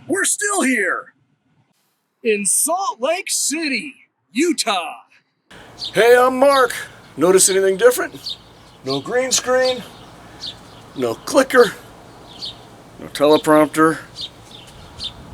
We're still here in Salt Lake City, Utah. Hey, I'm Mark. Notice anything different? No green screen, no clicker, no teleprompter.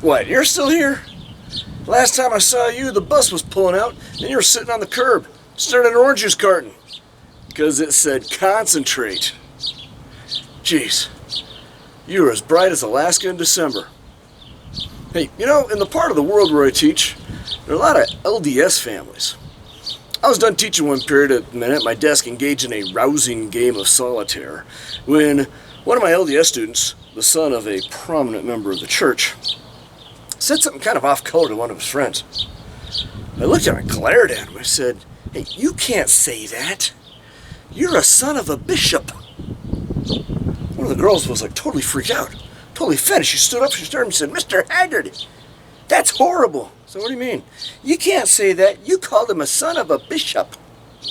What, you're still here? Last time I saw you, the bus was pulling out and you were sitting on the curb, staring at an orange juice carton. Because it said concentrate. Jeez, you were as bright as Alaska in December. Hey, you know, in the part of the world where I teach, there are a lot of LDS families. I was done teaching one period and at my desk engaged in a rousing game of solitaire when one of my LDS students, the son of a prominent member of the church, said something kind of off-color to one of his friends. I looked at him and glared at him. I said, "Hey, you can't say that. You're a son of a bishop." One of the girls was like totally freaked out, totally offended. She stood up, she started and said, "Mr. Haggard, that's horrible." So what do you mean? "You can't say that. You called him a son of a bishop."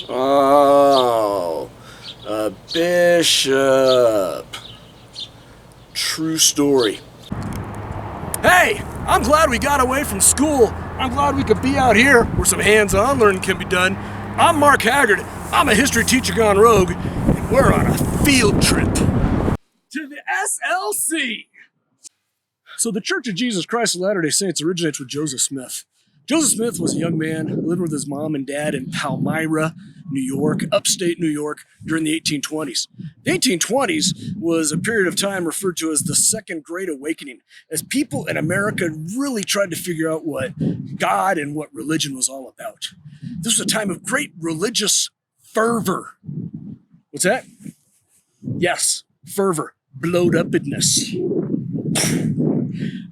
Oh, a bishop. True story. Hey, I'm glad we got away from school. I'm glad we could be out here where some hands-on learning can be done. I'm Mark Haggard. I'm a history teacher gone rogue, and we're on a field trip to the SLC. So the Church of Jesus Christ of Latter-day Saints originates with Joseph Smith. Joseph Smith was a young man who lived with his mom and dad in Palmyra, New York, upstate New York, during the 1820s. The 1820s was a period of time referred to as the Second Great Awakening, as people in America really tried to figure out what God and what religion was all about. This was a time of great religious fervor. What's that? Yes, fervor, blowed-upness.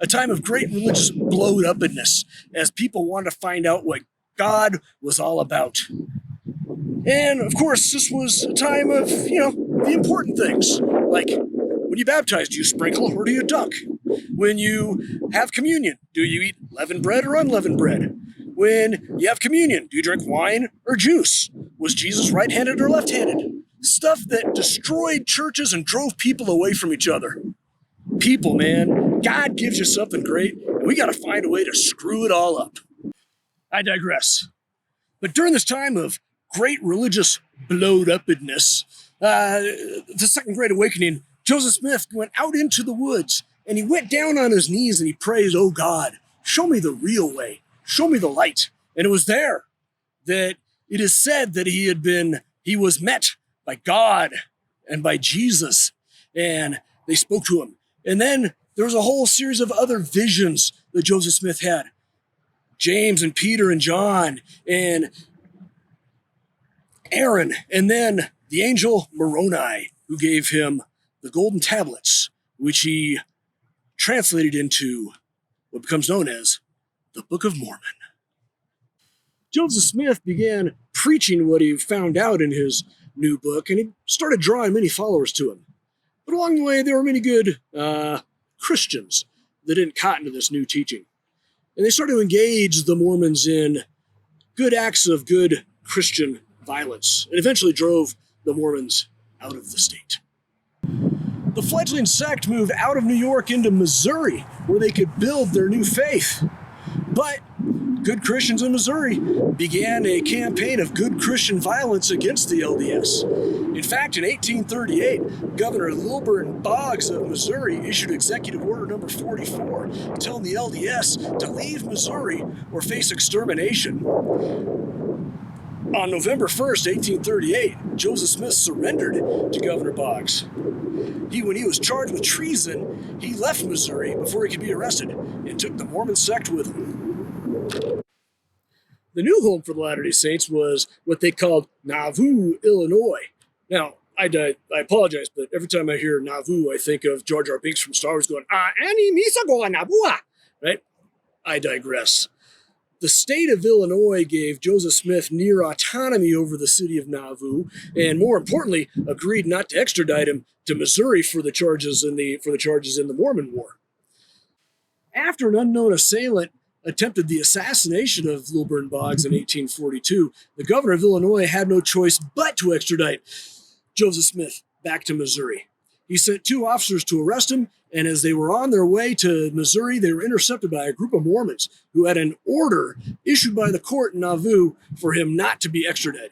A time of great religious blowed-upness as people wanted to find out what God was all about. And of course, this was a time of, the important things. Like, when you baptize, do you sprinkle or do you dunk? When you have communion, do you eat leavened bread or unleavened bread? When you have communion, do you drink wine or juice? Was Jesus right-handed or left-handed? Stuff that destroyed churches and drove people away from each other. People, man, God gives you something great, and we got to find a way to screw it all up. I digress. But during this time of great religious blowed-upness, the Second Great Awakening, Joseph Smith went out into the woods, and he went down on his knees and he prayed, "Oh God, show me the real way. Show me the light." And it was there that it is said that he was met by God and by Jesus, and they spoke to him. And then there was a whole series of other visions that Joseph Smith had. James and Peter and John and Aaron, and then the angel Moroni, who gave him the golden tablets, which he translated into what becomes known as the Book of Mormon. Joseph Smith began preaching what he found out in his new book, and he started drawing many followers to him. But along the way, there were many good Christians that didn't cotton to this new teaching. And they started to engage the Mormons in good acts of good Christian violence, and eventually drove the Mormons out of the state. The fledgling sect moved out of New York into Missouri, where they could build their new faith. But good Christians in Missouri began a campaign of good Christian violence against the LDS. In fact, in 1838, Governor Wilbur Boggs of Missouri issued Executive Order number 44, telling the LDS to leave Missouri or face extermination. On November 1st, 1838, Joseph Smith surrendered to Governor Boggs. When he was charged with treason, he left Missouri before he could be arrested and took the Mormon sect with him. The new home for the Latter-day Saints was what they called Nauvoo, Illinois. Now, I apologize, but every time I hear Nauvoo, I think of Jar Jar Binks from Star Wars going, "Ani misa go Nauvoo," right? I digress. The state of Illinois gave Joseph Smith near autonomy over the city of Nauvoo, and more importantly, agreed not to extradite him to Missouri for the charges in the Mormon War. After an unknown assailant attempted the assassination of Wilbur Boggs in 1842, the governor of Illinois had no choice but to extradite Joseph Smith back to Missouri. He sent 2 officers to arrest him, and as they were on their way to Missouri, they were intercepted by a group of Mormons who had an order issued by the court in Nauvoo for him not to be extradited.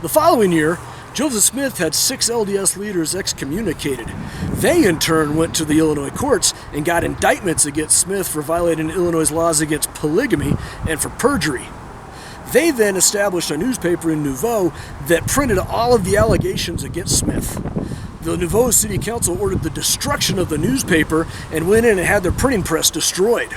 The following year, Joseph Smith had 6 LDS leaders excommunicated. They, in turn, went to the Illinois courts and got indictments against Smith for violating Illinois' laws against polygamy and for perjury. They then established a newspaper in Nauvoo that printed all of the allegations against Smith. The Nauvoo City Council ordered the destruction of the newspaper and went in and had their printing press destroyed.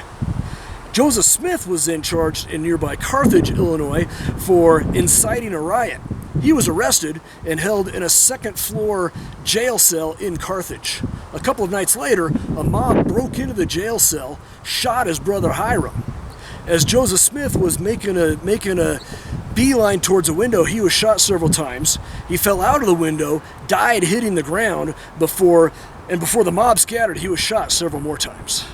Joseph Smith was then charged in nearby Carthage, Illinois, for inciting a riot. He was arrested and held in a second-floor jail cell in Carthage. A couple of nights later, a mob broke into the jail cell, shot his brother Hiram. As Joseph Smith was making a beeline towards a window, he was shot several times. He fell out of the window, died hitting the ground, before the mob scattered, he was shot several more times.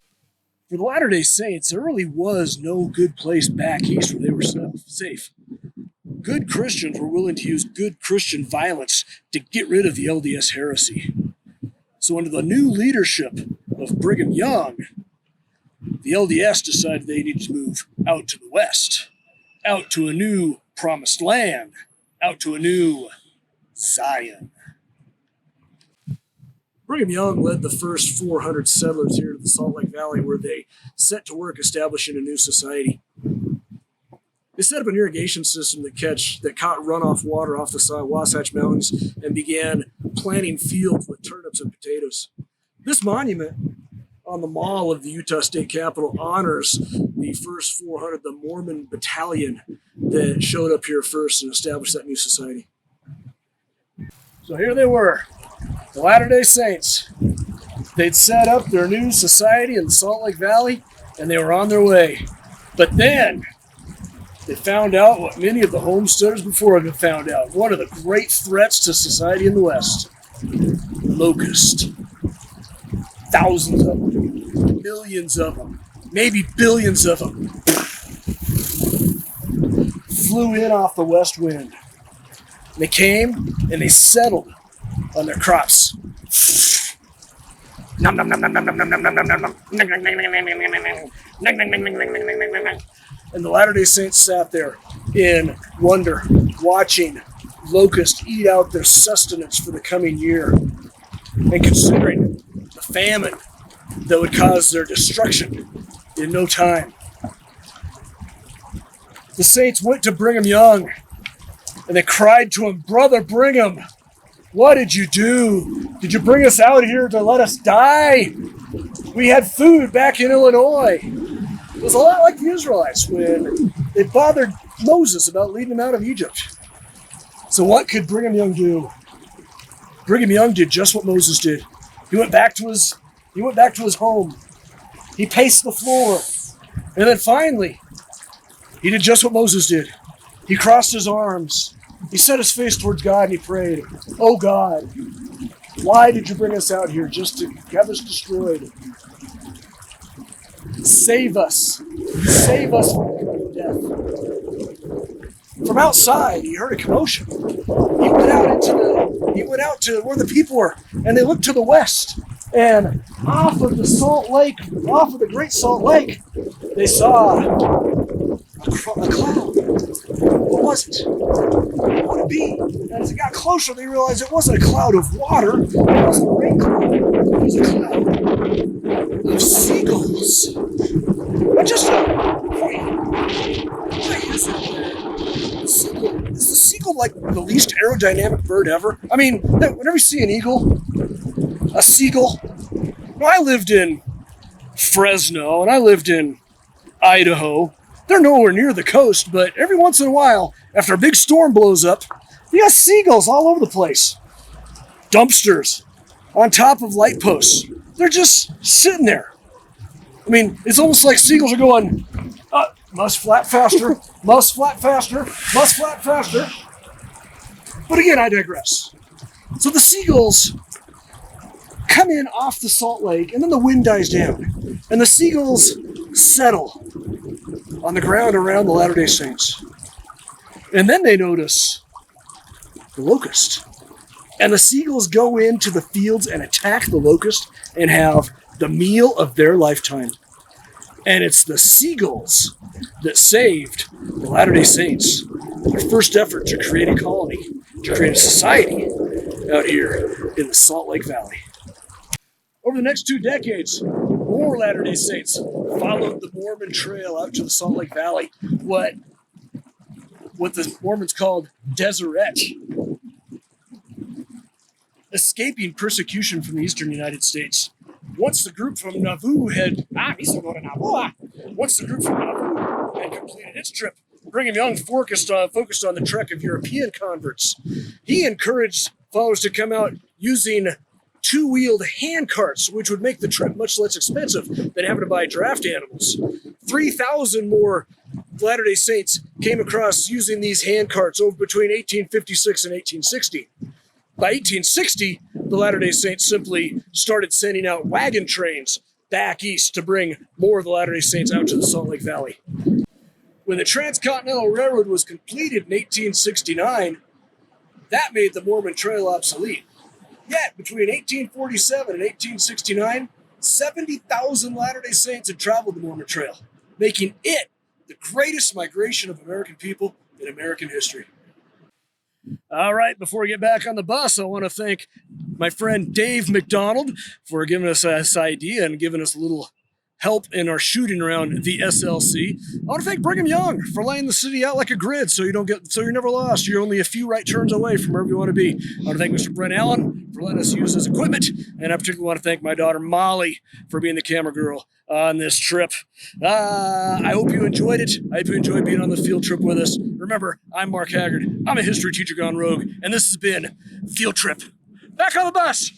For the Latter-day Saints, there really was no good place back east where they were safe. Good Christians were willing to use good Christian violence to get rid of the LDS heresy. So under the new leadership of Brigham Young, the LDS decided they needed to move out to the west, out to a new promised land, out to a new Zion. Brigham Young led the first 400 settlers here to the Salt Lake Valley, where they set to work establishing a new society. They set up an irrigation system that caught runoff water off the Wasatch Mountains and began planting fields with turnips and potatoes. This monument on the mall of the Utah State Capitol honors the first 400, the Mormon battalion that showed up here first and established that new society. So here they were, the Latter-day Saints. They'd set up their new society in the Salt Lake Valley, and they were on their way. But then they found out what many of the homesteaders before them had found out. One of the great threats to society in the West. Locusts. Thousands of them. Millions of them. Maybe billions of them. Flew in off the west wind. They came and they settled on their crops. Nom nom nom nom nom nom nom nom nom nom nom. And the Latter-day Saints sat there in wonder, watching locusts eat out their sustenance for the coming year, and considering the famine that would cause their destruction in no time. The Saints went to Brigham Young, and they cried to him, "Brother Brigham, what did you do? Did you bring us out here to let us die? We had food back in Illinois." It was a lot like the Israelites when they bothered Moses about leading them out of Egypt. So what could Brigham Young do? Brigham Young did just what Moses did. He went back to his home. He paced the floor. And then finally, he did just what Moses did. He crossed his arms. He set his face towards God and he prayed, "Oh God, why did you bring us out here just to have us destroyed? Save us. Save us from death." From outside, he heard a commotion. He went out to where the people were, and they looked to the west. And off of the Great Salt Lake, they saw a cloud. What was it? What would it be? And as it got closer, they realized it wasn't a cloud of water. It wasn't a rain cloud. It was a cloud of seagulls. But just why is that? Is the seagull like the least aerodynamic bird ever? I mean, whenever you see an eagle, a seagull. Well, I lived in Fresno and I lived in Idaho. They're nowhere near the coast, but every once in a while, after a big storm blows up, you got seagulls all over the place. Dumpsters on top of light posts. They're just sitting there. I mean, it's almost like seagulls are going, must flap faster, must flap faster, must flap faster. But again, I digress. So the seagulls come in off the Salt Lake, and then the wind dies down, and the seagulls settle on the ground around the Latter-day Saints. And then they notice the locust. And the seagulls go into the fields and attack the locust and have the meal of their lifetime. And it's the seagulls that saved the Latter-day Saints, their first effort to create a colony, to create a society out here in the Salt Lake Valley. Over the next 2 decades, more Latter-day Saints followed the Mormon Trail out to the Salt Lake Valley, what the Mormons called Deseret, escaping persecution from the eastern United States. Once the group from Nauvoo had completed its trip, Brigham Young focused on the trek of European converts. He encouraged followers to come out using 2-wheeled hand carts, which would make the trip much less expensive than having to buy draft animals. 3,000 more Latter-day Saints came across using these hand carts over between 1856 and 1860. By 1860, the Latter-day Saints simply started sending out wagon trains back east to bring more of the Latter-day Saints out to the Salt Lake Valley. When the Transcontinental Railroad was completed in 1869, that made the Mormon Trail obsolete. Yet, between 1847 and 1869, 70,000 Latter-day Saints had traveled the Mormon Trail, making it the greatest migration of American people in American history. All right, before we get back on the bus, I want to thank my friend Dave McDonald for giving us this idea and giving us a little help in our shooting around the SLC. I want to thank Brigham Young for laying the city out like a grid so you're never lost. You're only a few right turns away from wherever you want to be. I want to thank Mr. Brent Allen for letting us use his equipment, and I particularly want to thank my daughter Molly for being the camera girl on this trip. I hope you enjoyed it. I hope you enjoyed being on the field trip with us. Remember, I'm Mark Haggard. I'm a history teacher gone rogue, and this has been Field Trip. Back on the bus!